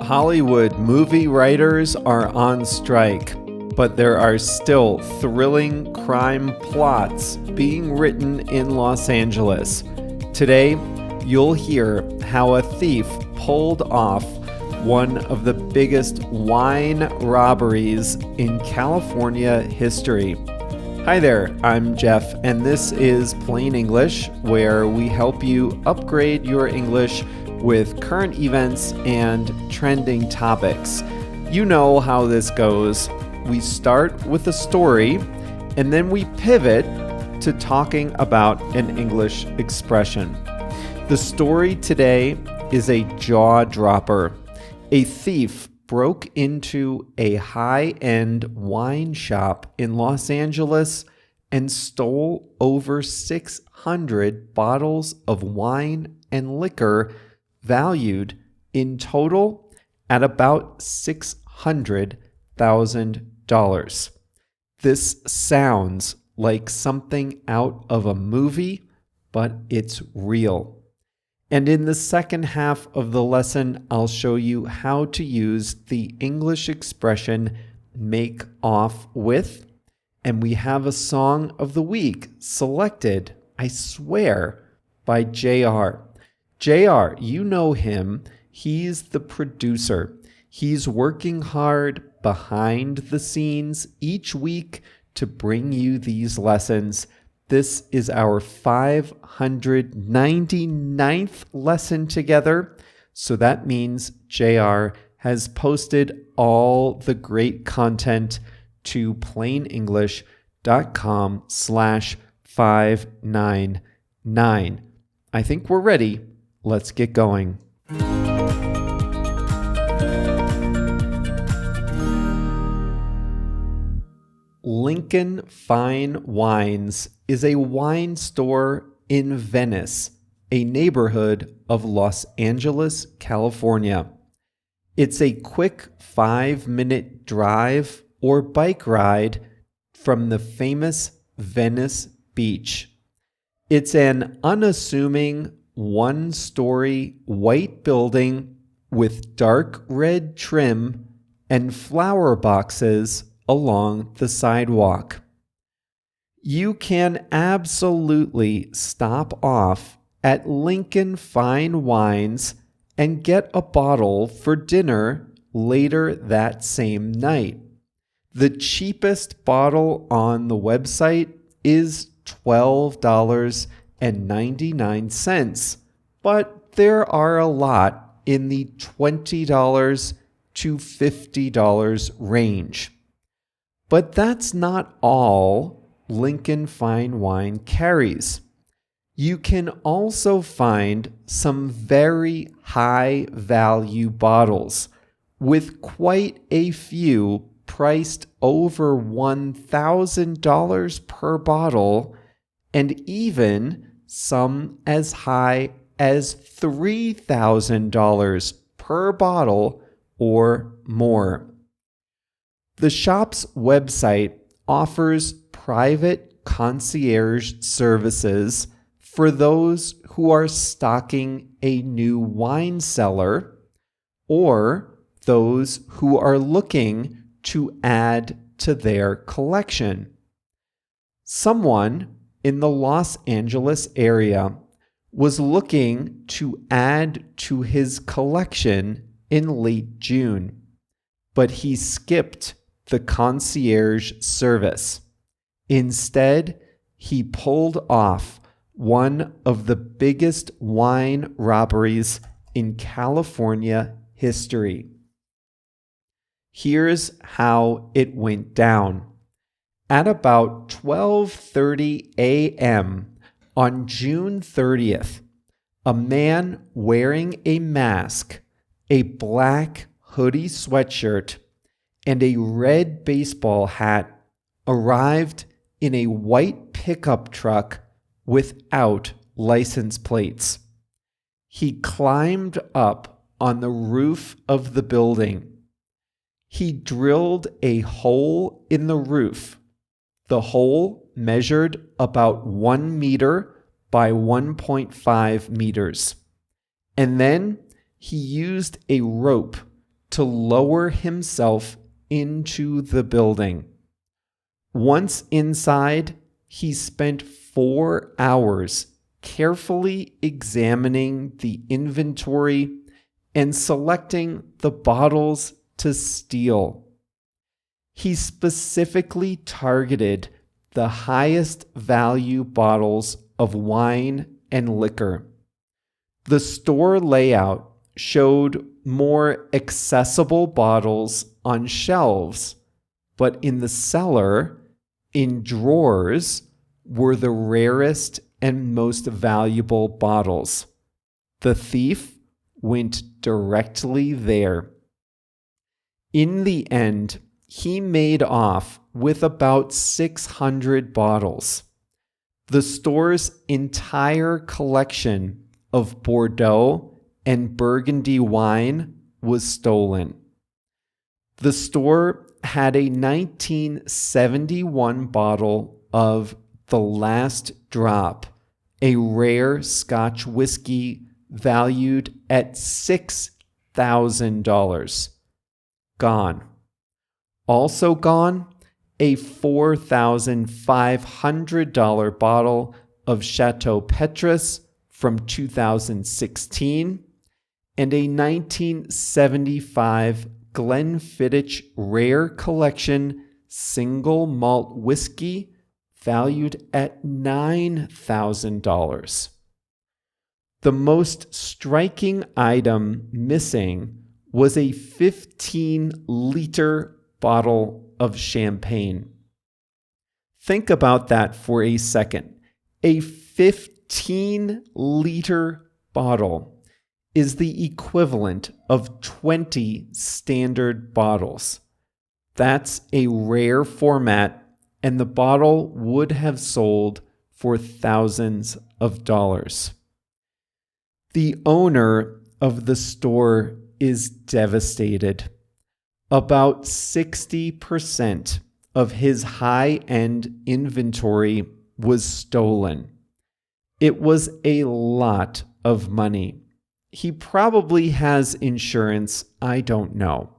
Hollywood movie writers are on strike, but there are still thrilling crime plots being written in Los Angeles. Today, you'll hear how a thief pulled off one of the biggest wine robberies in California history. Hi there, I'm Jeff, and this is Plain English, where we help you upgrade your English with current events and trending topics. You know how this goes. We start with a story, and then we pivot to talking about an English expression. The story today is a jaw dropper. A thief broke into a high-end wine shop in Los Angeles and stole over 600 bottles of wine and liquor valued in total at about $600,000. This sounds like something out of a movie, but it's real. And in the second half of the lesson, I'll show you how to use the English expression make off with. And we have a song of the week selected, I swear, by JR. JR, you know him. He's the producer. He's working hard behind the scenes each week to bring you these lessons. This is our 599th lesson together. So that means JR has posted all the great content to plainenglish.com/599. I think we're ready. Let's get going. Lincoln Fine Wines is a wine store in Venice, a neighborhood of Los Angeles, California. It's a quick 5-minute drive or bike ride from the famous Venice Beach. It's an unassuming one-story white building with dark red trim and flower boxes along the sidewalk. You can absolutely stop off at Lincoln Fine Wines and get a bottle for dinner later that same night. The cheapest bottle on the website is $12.99, but there are a lot in the $20 to $50 range. But that's not all Lincoln Fine Wine carries. You can also find some very high value bottles, with quite a few priced over $1,000 per bottle, and even some as high as $3,000 per bottle or more. The shop's website offers private concierge services for those who are stocking a new wine cellar or those who are looking to add to their collection. Someone in the Los Angeles area was looking to add to his collection in late June, but he skipped the concierge service. Instead, he pulled off one of the biggest wine robberies in California history. Here's how it went down. At about 12:30 a.m. on June 30th, a man wearing a mask, a black hoodie sweatshirt, and a red baseball hat arrived in a white pickup truck without license plates. He climbed up on the roof of the building. He drilled a hole in the roof. The hole measured about 1 meter by 1.5 meters. And then he used a rope to lower himself into the building. Once inside, he spent 4 hours carefully examining the inventory and selecting the bottles to steal. He specifically targeted the highest value bottles of wine and liquor. The store layout showed more accessible bottles on shelves, but in the cellar, in drawers, were the rarest and most valuable bottles. The thief went directly there. In the end, he made off with about 600 bottles. The store's entire collection of Bordeaux and Burgundy wine was stolen. The store had a 1971 bottle of The Last Drop, a rare Scotch whiskey valued at $6,000. Gone. Also gone, a $4,500 bottle of Chateau Petrus from 2016 and a 1975 Glenfiddich Rare Collection single malt whiskey valued at $9,000. The most striking item missing was a 15-liter bottle of champagne. Think about that for a second. A 15-liter bottle is the equivalent of 20 standard bottles. That's a rare format, and the bottle would have sold for thousands of dollars. The owner of the store is devastated. About 60% of his high-end inventory was stolen. It was a lot of money. He probably has insurance, I don't know.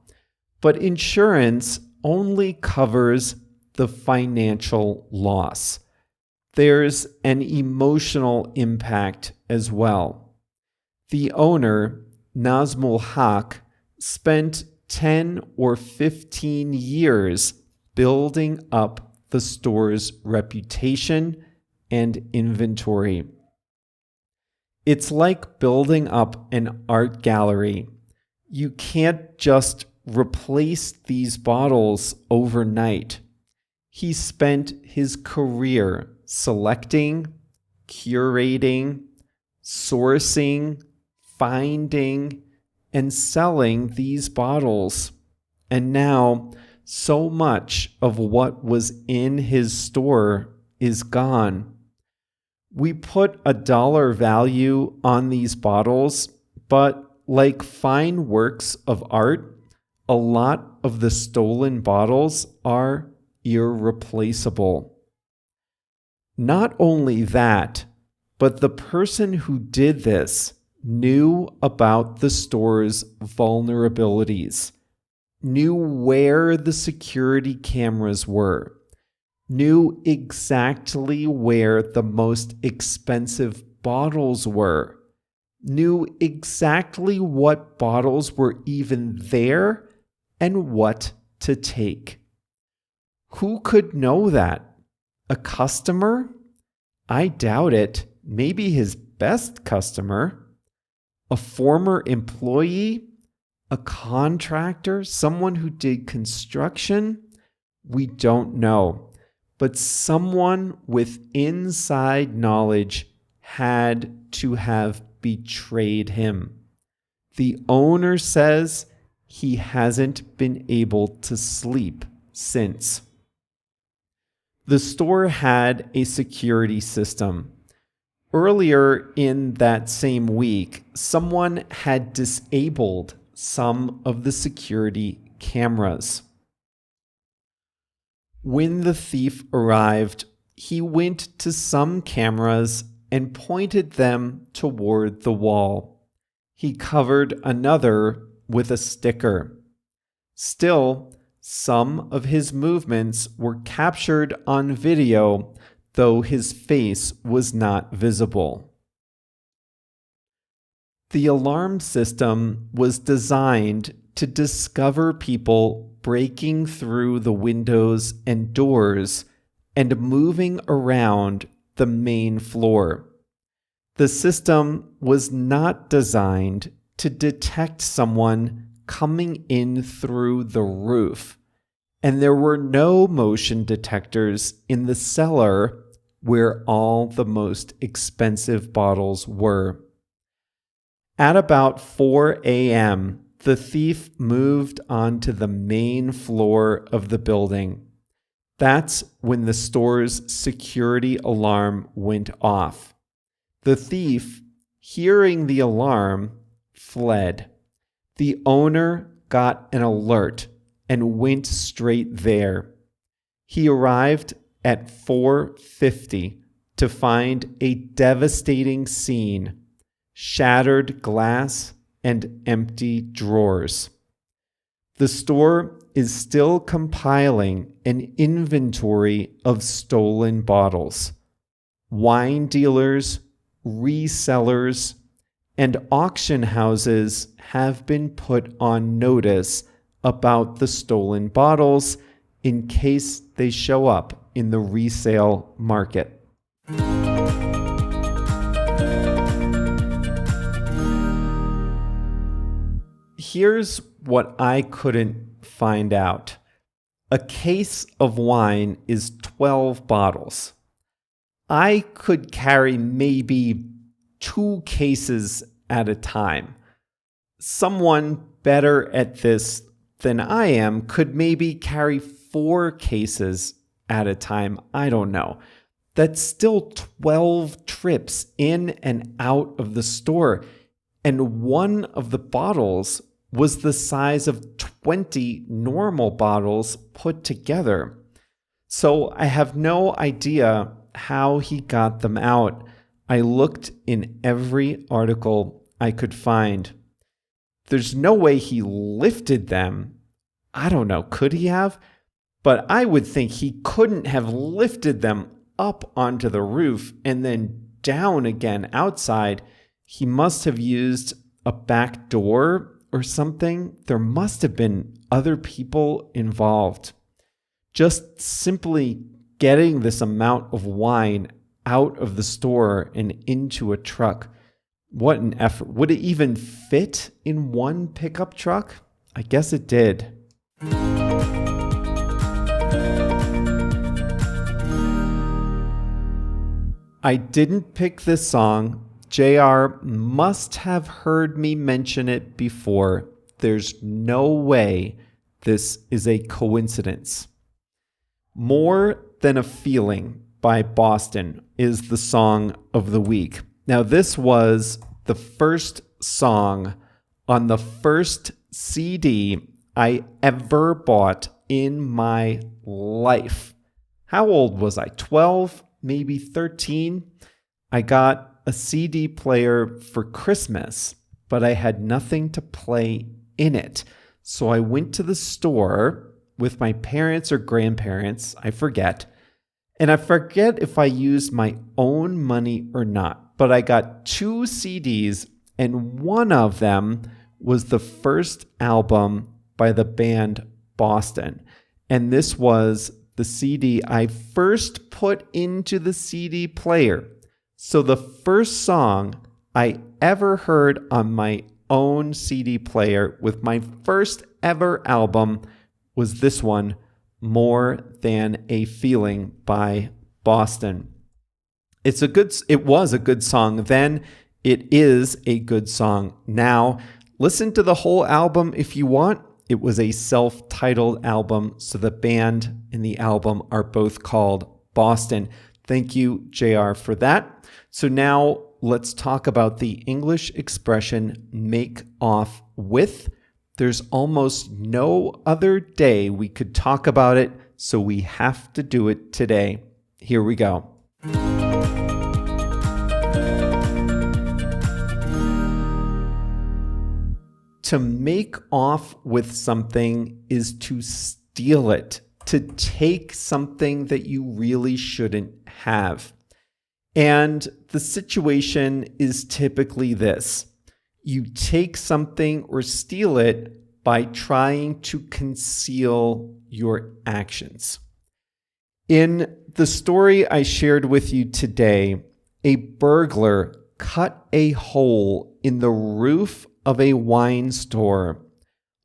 But insurance only covers the financial loss. There's an emotional impact as well. The owner, Nazmul Haq, spent 10 or 15 years building up the store's reputation and inventory. It's like building up an art gallery. You can't just replace these bottles overnight. He spent his career selecting, curating, sourcing, finding, and selling these bottles. And now, so much of what was in his store is gone. We put a dollar value on these bottles, but like fine works of art, a lot of the stolen bottles are irreplaceable. Not only that, but the person who did this knew about the store's vulnerabilities, knew where the security cameras were, knew exactly where the most expensive bottles were, knew exactly what bottles were even there and what to take. Who could know that? A customer? I doubt it. Maybe his best customer? A former employee? A contractor? Someone who did construction? We don't know. But someone with inside knowledge had to have betrayed him. The owner says he hasn't been able to sleep since. The store had a security system. Earlier in that same week, someone had disabled some of the security cameras. When the thief arrived, he went to some cameras and pointed them toward the wall. He covered another with a sticker. Still, some of his movements were captured on video, though his face was not visible. The alarm system was designed to discover people breaking through the windows and doors and moving around the main floor. The system was not designed to detect someone coming in through the roof, and there were no motion detectors in the cellar where all the most expensive bottles were. At about 4 a.m., the thief moved onto the main floor of the building. That's when the store's security alarm went off. The thief, hearing the alarm, fled. The owner got an alert and went straight there. He arrived at 4:50 to find a devastating scene: shattered glass and empty drawers. The store is still compiling an inventory of stolen bottles. Wine dealers, resellers, and auction houses have been put on notice about the stolen bottles in case they show up in the resale market. Here's what I couldn't find out. A case of wine is 12 bottles. I could carry maybe 2 cases at a time. Someone better at this than I am could maybe carry 4 cases at a time. I don't know. That's still 12 trips in and out of the store. And one of the bottles was the size of 20 normal bottles put together. So I have no idea how he got them out. I looked in every article I could find. There's no way he lifted them. I don't know, could he have? But I would think he couldn't have lifted them up onto the roof and then down again outside. He must have used a back door or something. There must have been other people involved. Just simply getting this amount of wine out of the store and into a truck. What an effort. Would it even fit in one pickup truck? I guess it did. I didn't pick this song. JR must have heard me mention it before. There's no way this is a coincidence. More Than a Feeling by Boston is the song of the week. Now, this was the first song on the first CD I ever bought in my life. How old was I? 12, maybe 13? I got a CD player for Christmas, but I had nothing to play in it. So I went to the store with my parents or grandparents, I forget. And I forget if I used my own money or not, but I got 2 CDs, and one of them was the first album by the band Boston. And this was the CD I first put into the CD player. So the first song I ever heard on my own CD player with my first ever album was this one, More Than a Feeling by Boston. It was a good song then. It is a good song now. Listen to the whole album if you want. It was a self-titled album, so the band and the album are both called Boston. Thank you, JR, for that. So now let's talk about the English expression make off with. There's almost no other day we could talk about it, so we have to do it today. Here we go. To make off with something is to steal it, to take something that you really shouldn't have. And the situation is typically this. You take something or steal it by trying to conceal your actions. In the story I shared with you today, a burglar cut a hole in the roof of a wine store,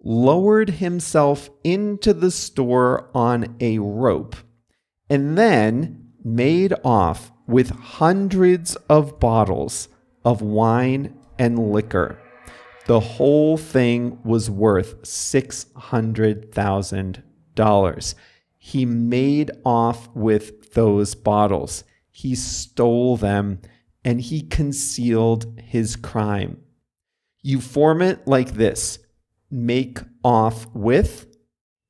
lowered himself into the store on a rope, and then made off with hundreds of bottles of wine and liquor. The whole thing was worth $600,000. He made off with those bottles. He stole them and he concealed his crime. You form it like this: make off with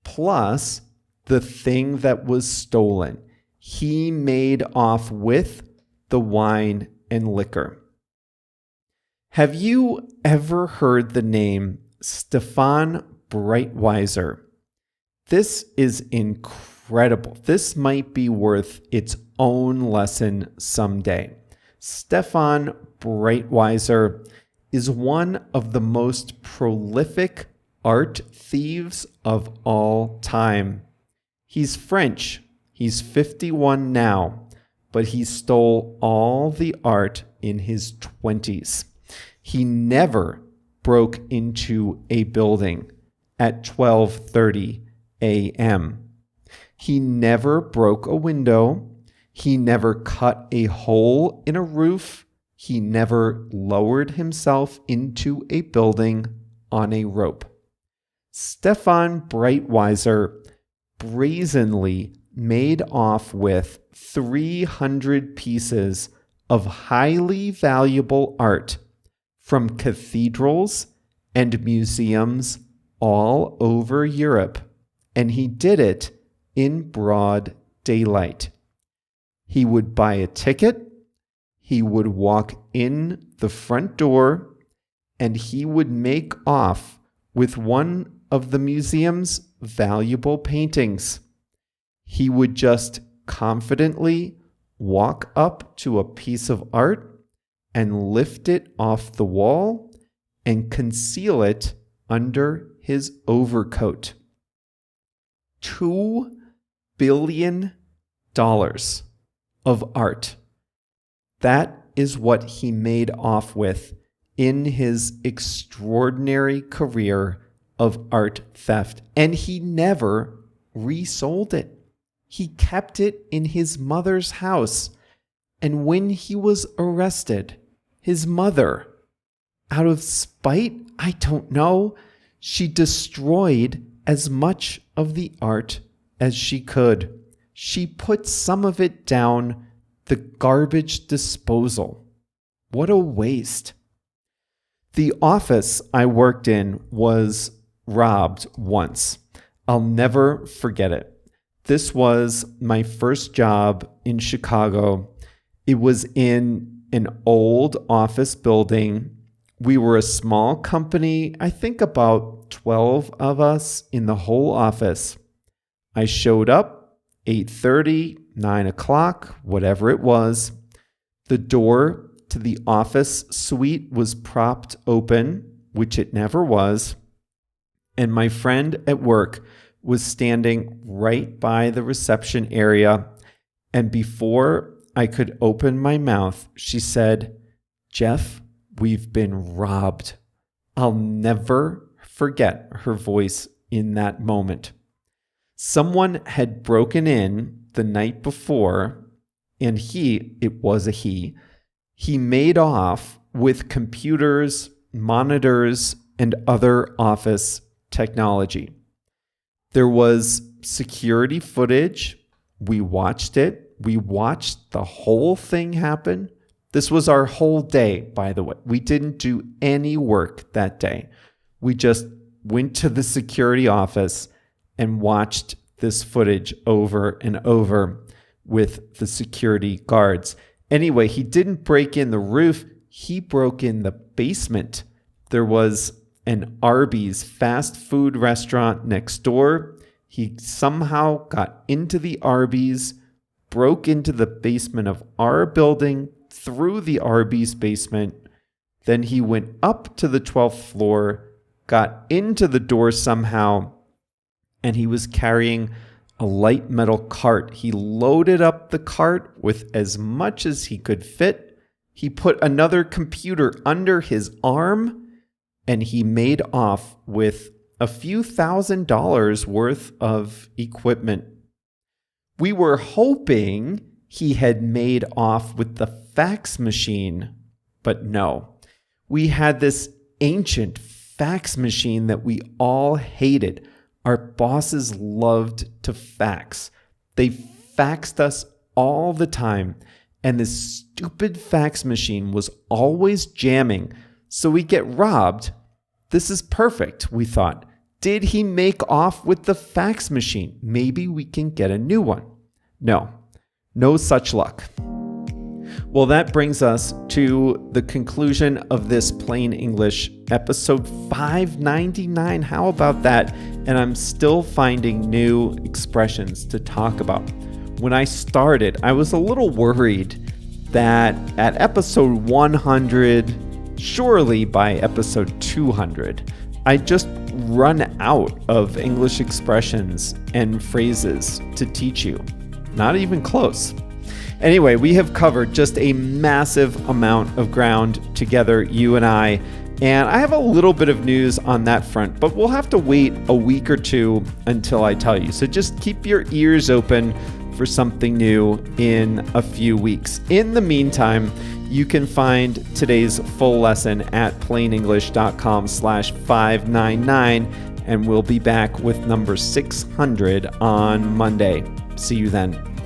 plus the thing that was stolen. He made off with the wine and liquor. Have you ever heard the name Stefan Breitweiser? This is incredible. This might be worth its own lesson someday. Stefan Breitweiser is one of the most prolific art thieves of all time. He's French. He's 51 now, but he stole all the art in his 20s. He never broke into a building at 12:30 a.m. He never broke a window. He never cut a hole in a roof. He never lowered himself into a building on a rope. Stefan Breitweiser brazenly made off with 300 pieces of highly valuable art from cathedrals and museums all over Europe, and he did it in broad daylight. He would buy a ticket, he would walk in the front door, and he would make off with one of the museum's valuable paintings. He would just confidently walk up to a piece of art and lift it off the wall and conceal it under his overcoat. $2 billion of art. That is what he made off with in his extraordinary career of art theft. And he never resold it. He kept it in his mother's house. And when he was arrested, his mother, out of spite, I don't know, she destroyed as much of the art as she could. She put some of it down the garbage disposal. What a waste. The office I worked in was robbed once. I'll never forget it. This was my first job in Chicago. It was in an old office building. We were a small company, I think about 12 of us in the whole office. I showed up 8:30, 9 o'clock, whatever it was. The door to the office suite was propped open, which it never was. And my friend at work was standing right by the reception area. And before I could open my mouth, she said, "Jeff, we've been robbed." I'll never forget her voice in that moment. Someone had broken in the night before, and it was a he made off with computers, monitors, and other office technology. There was security footage. We watched it. We watched the whole thing happen. This was our whole day, by the way. We didn't do any work that day. We just went to the security office and watched this footage over and over with the security guards. Anyway, he didn't break in the roof. He broke in the basement. There was an Arby's fast food restaurant next door. He somehow got into the Arby's, broke into the basement of our building through the Arby's basement. Then he went up to the 12th floor, got into the door somehow, and he was carrying a light metal cart. He loaded up the cart with as much as he could fit. He put another computer under his arm, and he made off with a few $1,000s worth of equipment. We were hoping he had made off with the fax machine, but no. We had this ancient fax machine that we all hated. Our bosses loved to fax. They faxed us all the time, and this stupid fax machine was always jamming, so we get robbed. This is perfect, we thought. Did he make off with the fax machine? Maybe we can get a new one. No such luck. Well, that brings us to the conclusion of this Plain English episode 599. How about that? And I'm still finding new expressions to talk about. When I started, I was a little worried that at episode 100, surely by episode 200, I'd just run out of English expressions and phrases to teach you. Not even close. Anyway, we have covered just a massive amount of ground together, you and I have a little bit of news on that front, but we'll have to wait a week or two until I tell you. So just keep your ears open for something new in a few weeks. In the meantime, you can find today's full lesson at plainenglish.com/599, and we'll be back with number 600 on Monday. See you then.